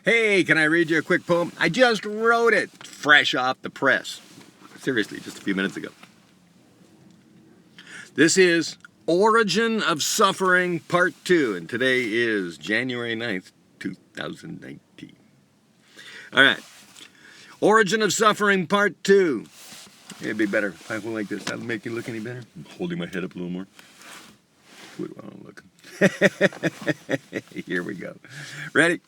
Hey, can I read you a quick poem? I just wrote it, fresh off the press. Seriously, just a few minutes ago. This is Origin of Suffering Part 2, and today is January 9th, 2019. All right. Origin of Suffering Part 2. It'd be better if I went like this. That'll make you look any better. I'm holding my head up a little more. Good while I'm looking. Here we go. Ready?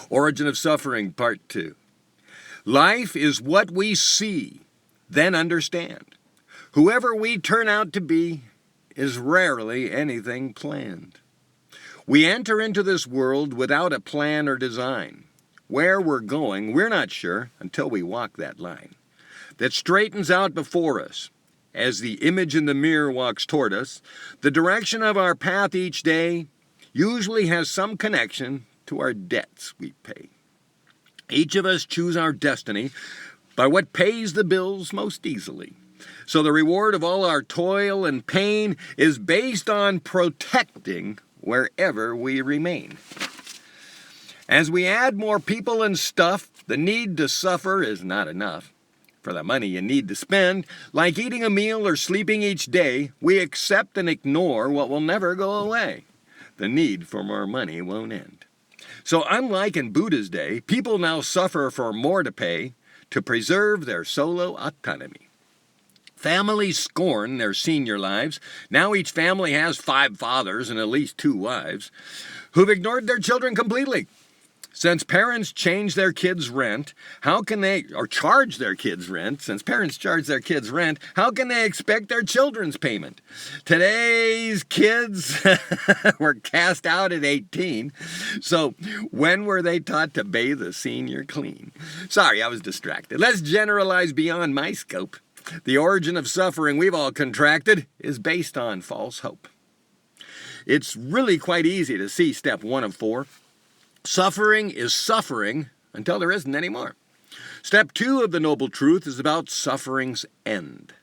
Origin of Suffering Part 2. Life is what we see, then understand. Whoever we turn out to be is rarely anything planned. We enter into this world without a plan or design. Where we're going, we're not sure until we walk that line that straightens out before us. As the image in the mirror walks toward us, the direction of our path each day usually has some connection to our debts we pay. Each of us choose our destiny by what pays the bills most easily. So the reward of all our toil and pain is based on protecting wherever we remain. As we add more people and stuff, the need to suffer is not enough. For the money you need to spend, like eating a meal or sleeping each day, we accept and ignore what will never go away. The need for more money won't end. So unlike in Buddha's day, people now suffer for more to pay to preserve their solo autonomy. Families scorn their senior lives. Now each family has 5 fathers and at least 2 wives who've ignored their children completely. Since parents change their kids' rent, charge their kids' rent, since parents charge their kids' rent, how can they expect their children's payment? Today's kids were cast out at 18, so when were they taught to bathe a senior clean? Sorry, I was distracted. Let's generalize beyond my scope. The origin of suffering we've all contracted is based on false hope. It's really quite easy to see step 1 of 4. Suffering is suffering until there isn't any more. Step 2 of the Noble Truth is about suffering's end.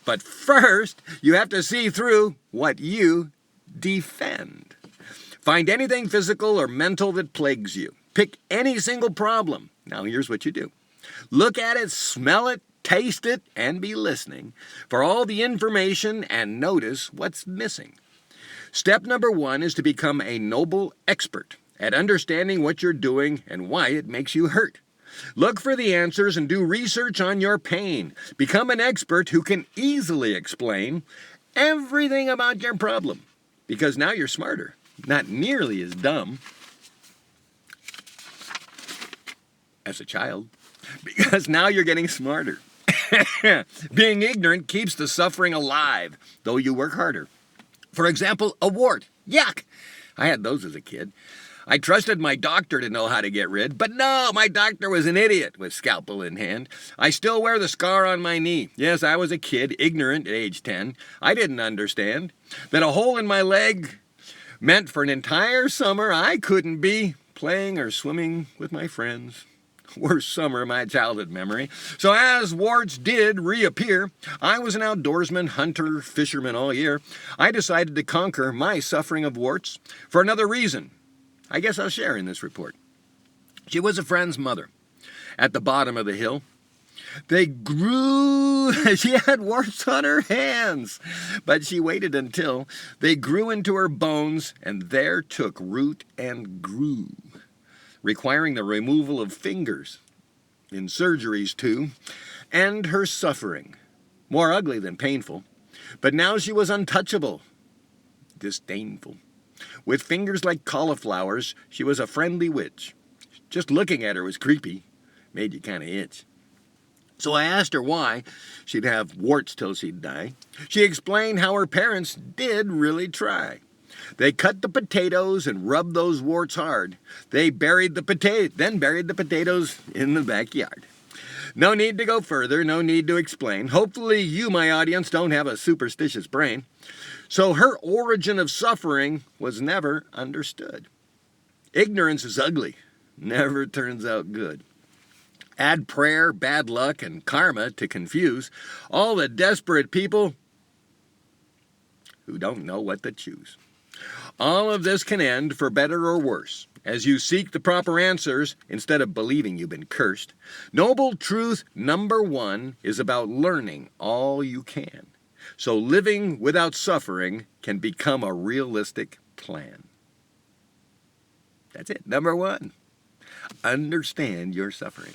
But first, you have to see through what you defend. Find anything physical or mental that plagues you. Pick any single problem. Now here's what you do. Look at it, smell it, taste it, and be listening for all the information and notice what's missing. Step number 1 is to become a noble expert at understanding what you're doing and why it makes you hurt. Look for the answers and do research on your pain. Become an expert who can easily explain everything about your problem, because now you're smarter, not nearly as dumb as a child, because now you're getting smarter. Being ignorant keeps the suffering alive, though you work harder. For example, a wart. Yuck! I had those as a kid. I trusted my doctor to know how to get rid, but no, my doctor was an idiot with scalpel in hand. I still wear the scar on my knee. Yes, I was a kid, ignorant at age 10. I didn't understand that a hole in my leg meant for an entire summer I couldn't be playing or swimming with my friends. Worst summer of my childhood memory. So as warts did reappear, I was an outdoorsman, hunter, fisherman all year. I decided to conquer my suffering of warts for another reason. I guess I'll share in this report. She was a friend's mother at the bottom of the hill. They grew, she had warts on her hands, but she waited until they grew into her bones and there took root and grew, requiring the removal of fingers, in surgeries too, and her suffering, more ugly than painful. But now she was untouchable, disdainful. With fingers like cauliflowers, she was a friendly witch. Just looking at her was creepy, made you kind of itch. So I asked her why she'd have warts till she'd die. She explained how her parents did really try. They cut the potatoes and rubbed those warts hard. They then buried the potatoes in the backyard. No need to go further, no need to explain. Hopefully you, my audience, don't have a superstitious brain. So her origin of suffering was never understood. Ignorance is ugly, never turns out good. Add prayer, bad luck, and karma to confuse all the desperate people who don't know what to choose. All of this can end for better or worse. as you seek the proper answers instead of believing you've been cursed. Noble truth number 1 is about learning all you can, so living without suffering can become a realistic plan. That's it. Number 1, understand your suffering.